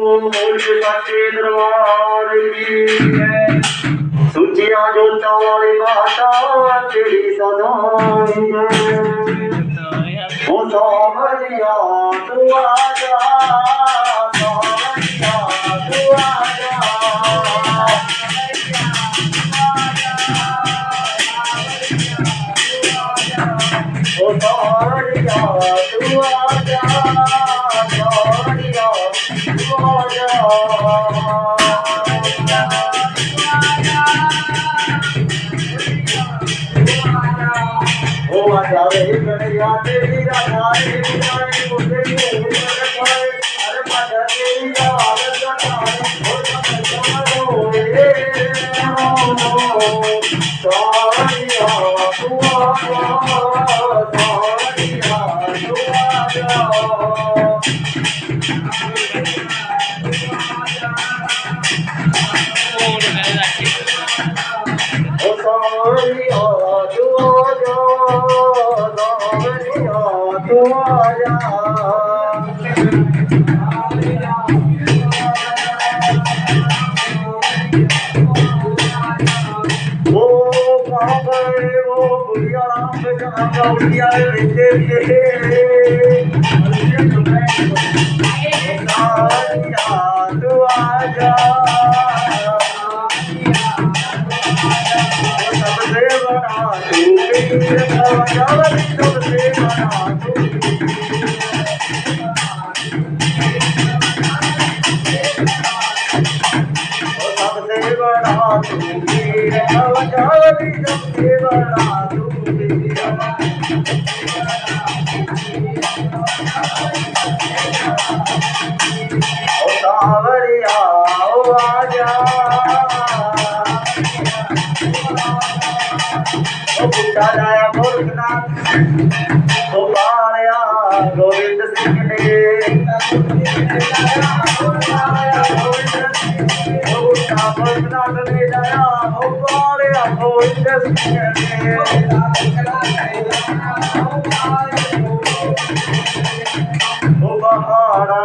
बोल सच्चे दरबार की है। सुचिया जोता वाली माता तेरी सदाई है। ओ सावरिया तू आजा, सावरिया तू आजा। ओ सावरिया तू आजा, सावरिया तू आजा। ओ आजा रे कन्हैया तेरी राधा रे जाए मुझे ऊपर पाए। अरे माता तेरी आवाज़ लगाए ओ समझो रे सावरिया तू आजा, सावरिया तू आजा। ओ सावरिया तू आजा, सावरिया तू आजा। ओ कहाँ गए वो बुढ़िया राम पे जहाँ बुढ़िया लेते थे। सावरिया तू आजा, सबसे बड़ा तू पीर भवनावली, सबसे बड़ा तू सबसे बड़ा तू पीर भवनावली, सबसे बड़ा तू पीर। ओ सावरिया ओ आजा, ओ बुढ़ा राया गोरखनाथ ओ बाळया गोविंद सिंह ने। ओ बुढ़ा गोरखनाथ ने जाया ओ बाळया गोविंद सिंह ने। ओ बहाड़ा